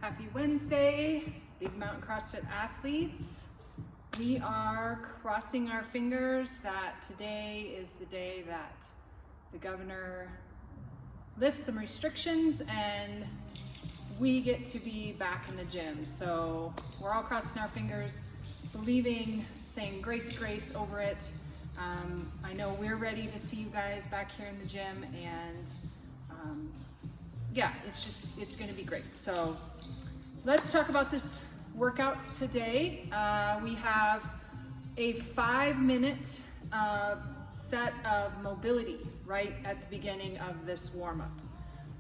Happy Wednesday, Big Mountain CrossFit athletes. We are crossing our fingers that today is the day that the governor lifts some restrictions and we get to be back in the gym. So we're all crossing our fingers, believing, saying grace, grace over it. I know we're ready to see you guys back here in the gym, and yeah, it's gonna be great. So let's talk about this workout today. We have a 5-minute set of mobility right at the beginning of this warm-up.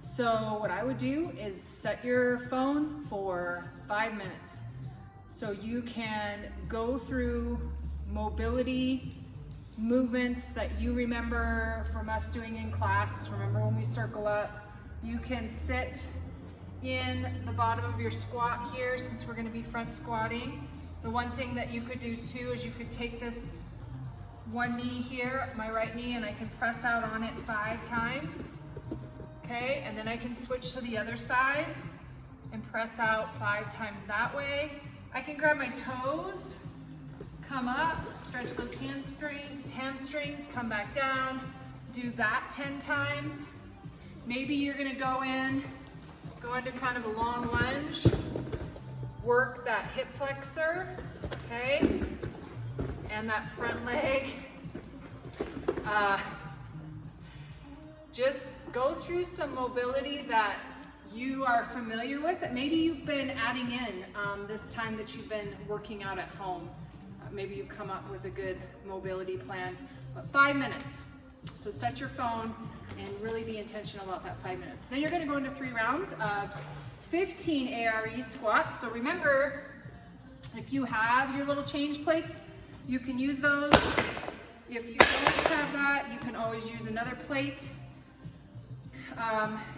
So what I would do is set your phone for 5 minutes so you can go through mobility movements that you remember from us doing in class. Remember when we circle up? You can sit in the bottom of your squat here, since we're going to be front squatting. The one thing that you could do too is you could take this one knee here, my right knee, and I can press out on it 5 times. Okay, and then I can switch to the other side and press out 5 times that way. I can grab my toes, come up, stretch those hamstrings, come back down, do that 10 times. Maybe you're gonna go into kind of a long lunge, work that hip flexor, okay? And that front leg. Just go through some mobility that you are familiar with, that maybe you've been adding in this time that you've been working out at home. Maybe you've come up with a good mobility plan, but 5 minutes. So set your phone and really be intentional about that 5 minutes. Then you're gonna go into 3 rounds of 15 ARE squats. So remember, if you have your little change plates, you can use those. If you don't have that, you can always use another plate.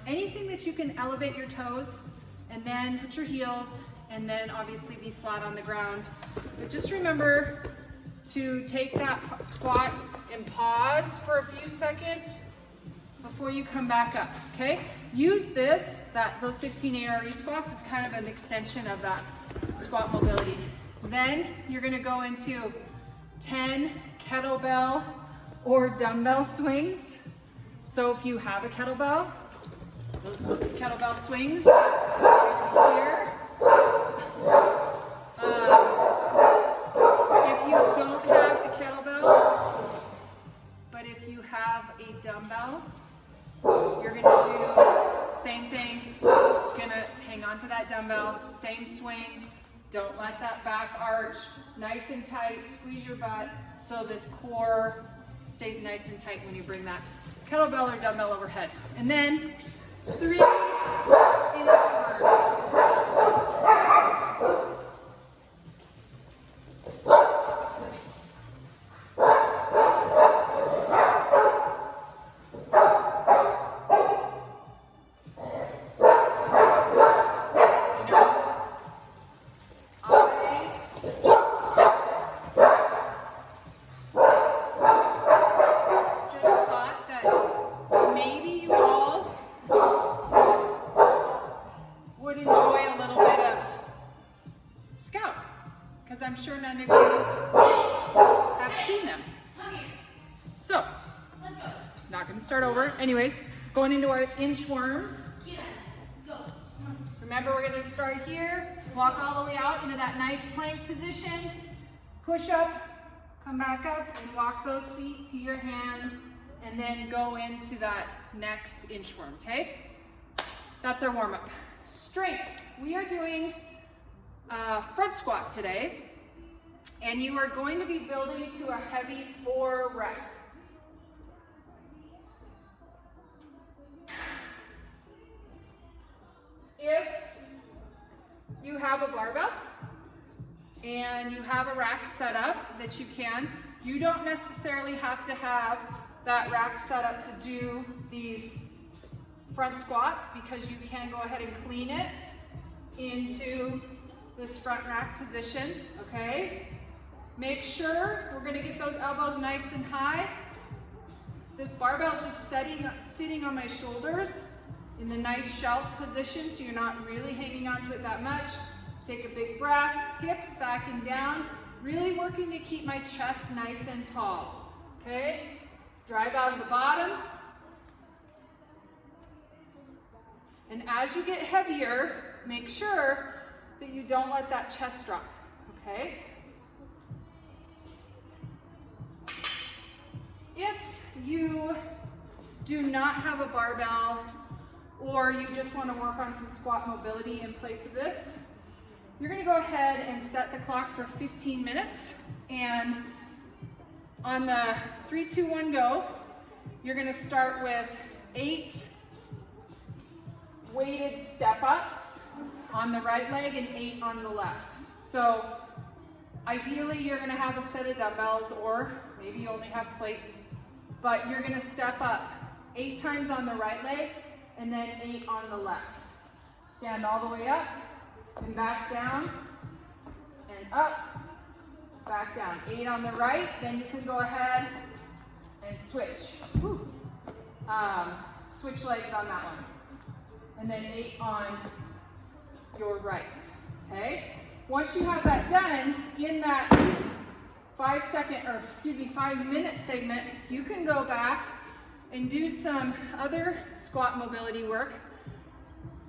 Anything that you can elevate your toes, and then put your heels, and then obviously be flat on the ground. But just remember to take that squat and pause for a few seconds before you come back up, okay? Use those 15 ARE squats as kind of an extension of that squat mobility. Then you're gonna go into 10 kettlebell or dumbbell swings. So if you have a kettlebell, those kettlebell swings here. If you don't have the kettlebell, but if you have a dumbbell, you're gonna do same thing. Just gonna hang on to that dumbbell, same swing. Don't let that back arch, nice and tight. Squeeze your butt so this core stays nice and tight when you bring that kettlebell or dumbbell overhead. And then 3 inchworms. I'm sure none of you have seen them. So, not going to start over. Anyways, going into our inchworms. Remember, we're going to start here, walk all the way out into that nice plank position, push up, come back up, and walk those feet to your hands, and then go into that next inchworm, okay? That's our warm-up. Strength. We are doing front squat today. And you are going to be building to a heavy 4 rep. If you have a barbell and you have a rack set up that you don't necessarily have to have that rack set up to do these front squats, because you can go ahead and clean it into this front rack position, okay? Make sure we're going to get those elbows nice and high. This barbell is just sitting on my shoulders. in the nice shelf position so you're not really hanging onto it that much. Take a big breath, hips back and down, really working to keep my chest nice and tall, okay? Drive out of the bottom. And as you get heavier, make sure that you don't let that chest drop, okay? If you do not have a barbell or you just want to work on some squat mobility in place of this, you're going to go ahead and set the clock for 15 minutes. And on the 3, 2, 1, go, you're going to start with 8 weighted step-ups on the right leg and 8 on the left. So ideally you're going to have a set of dumbbells, or maybe you only have plates, but you're going to step up 8 times on the right leg and then 8 on the left. Stand all the way up and back down and up, back down. 8 on the right, then you can go ahead and switch. Switch legs on that one. And then 8 on your right, okay? Once you have that done, in that 5-minute segment, you can go back and do some other squat mobility work.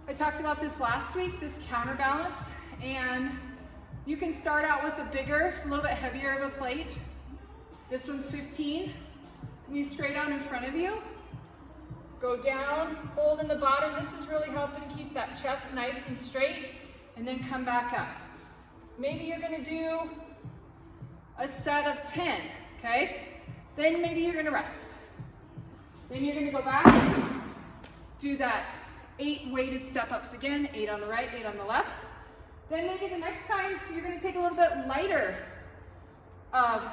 I talked about this last week, this counterbalance, and you can start out with a bigger, a little bit heavier of a plate. This one's 15. Be straight out in front of you. Go down, hold in the bottom. This is really helping keep that chest nice and straight, and then come back up. Maybe you're gonna do a set of 10, okay? Then maybe you're gonna rest. Then you're gonna go back, do that 8 weighted step-ups again, 8 on the right, 8 on the left. Then maybe the next time you're gonna take a little bit lighter of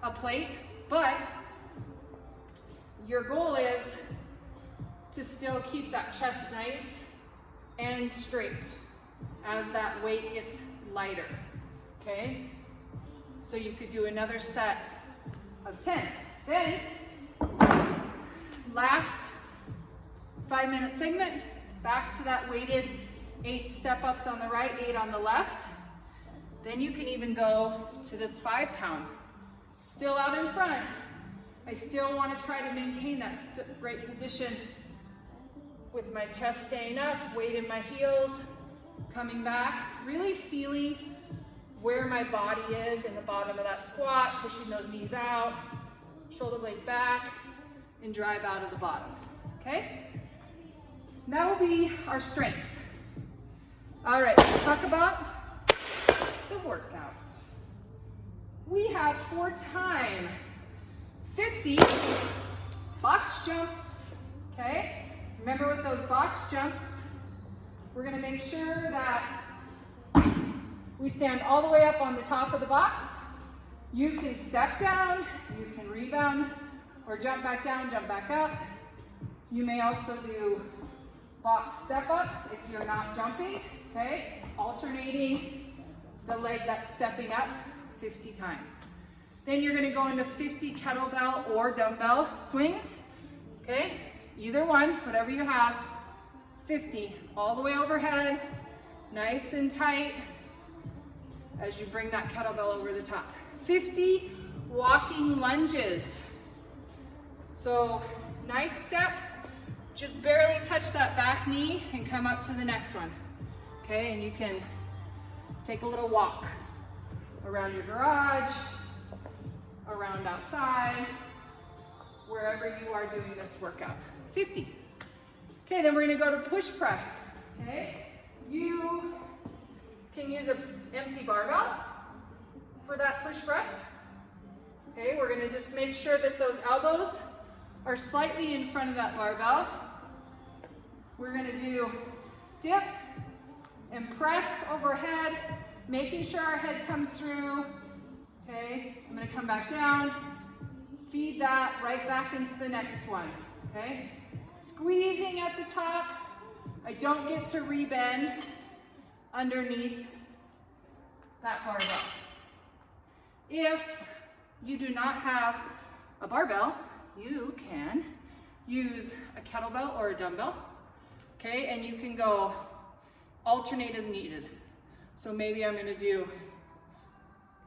a plate, but your goal is to still keep that chest nice and straight as that weight gets lighter, okay? So you could do another set of 10. Then, last 5-minute segment, back to that weighted 8 step-ups on the right, 8 on the left. Then you can even go to this 5-pound. Still out in front. I still want to try to maintain that great position with my chest staying up, weight in my heels, coming back, really feeling where my body is in the bottom of that squat, pushing those knees out, shoulder blades back, and drive out of the bottom, okay? That will be our strength. All right, let's talk about the workout. We have for time 50 box jumps, okay? Remember with those box jumps, we're gonna make sure that we stand all the way up on the top of the box. You can step down, you can rebound, or jump back down, jump back up. You may also do box step-ups if you're not jumping, okay? Alternating the leg that's stepping up 50 times. Then you're gonna go into 50 kettlebell or dumbbell swings, okay? Either one, whatever you have, 50, all the way overhead, nice and tight as you bring that kettlebell over the top. 50 walking lunges. So nice step, just barely touch that back knee and come up to the next one. Okay, and you can take a little walk around your garage, around outside, wherever you are doing this workout. 50. Okay, then we're gonna go to push press. Okay, you can use an empty barbell for that push press. Okay, we're gonna just make sure that those elbows are slightly in front of that barbell. We're gonna do dip and press overhead, making sure our head comes through. Okay, I'm gonna come back down, feed that right back into the next one. Okay, squeezing at the top. I don't get to rebend underneath that barbell. If you do not have a barbell, you can use a kettlebell or a dumbbell. Okay, and you can go alternate as needed. So maybe I'm gonna do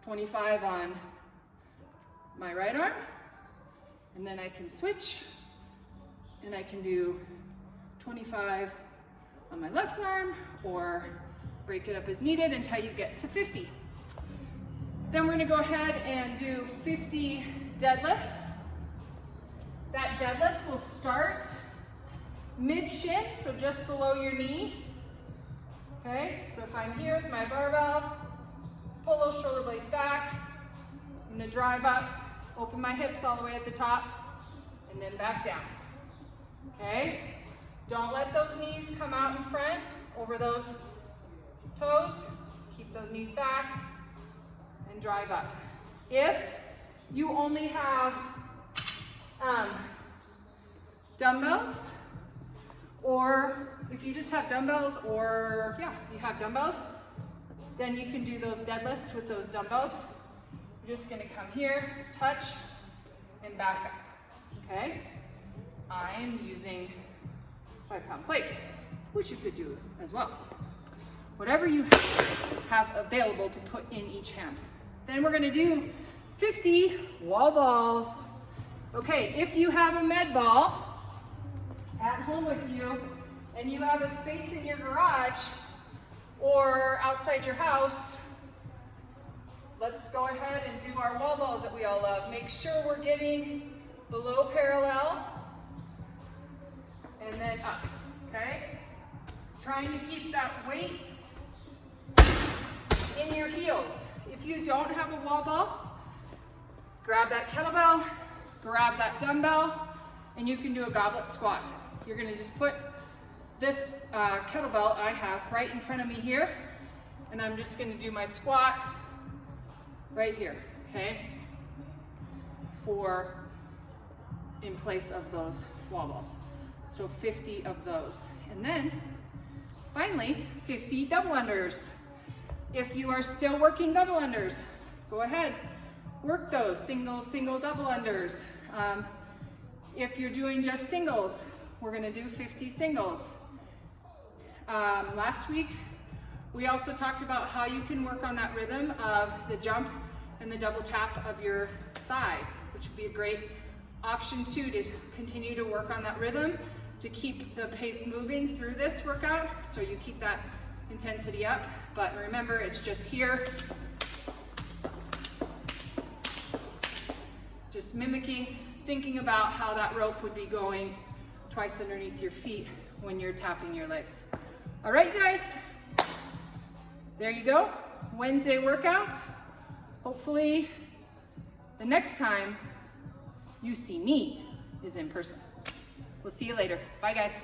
25 on my right arm, and then I can switch, and I can do 25 on my left arm, or break it up as needed until you get to 50. Then we're gonna go ahead and do 50 deadlifts. That deadlift will start mid-shin, so just below your knee. Okay, so if I'm here with my barbell, pull those shoulder blades back. I'm gonna drive up, open my hips all the way at the top, and then back down. Okay, don't let those knees come out in front over those toes. Keep those knees back and drive up. If you only have dumbbells, or if you just have dumbbells, or yeah, you have dumbbells, then you can do those deadlifts with those dumbbells. You're just gonna come here, touch, and back up, okay? I am using 5-pound plates, which you could do as well. Whatever you have available to put in each hand. Then we're gonna do 50 wall balls. Okay, if you have a med ball at home with you, and you have a space in your garage or outside your house, let's go ahead and do our wall balls that we all love. Make sure we're getting below parallel and then up, okay? Trying to keep that weight in your heels. If you don't have a wall ball, grab that kettlebell, grab that dumbbell, and you can do a goblet squat. You're gonna just put this kettlebell I have right in front of me here, and I'm just gonna do my squat right here, okay? In place of those wall balls. So 50 of those. And then finally, 50 double unders. If you are still working double unders, go ahead, work those single, double unders. If you're doing just singles, we're gonna do 50 singles. Last week, we also talked about how you can work on that rhythm of the jump and the double tap of your thighs, which would be a great option too, to continue to work on that rhythm, to keep the pace moving through this workout, so you keep that intensity up. But remember, it's just here, just mimicking, thinking about how that rope would be going twice underneath your feet when you're tapping your legs. All right, guys, there you go, Wednesday workout. Hopefully the next time you see me is in person. We'll see you later. Bye, guys.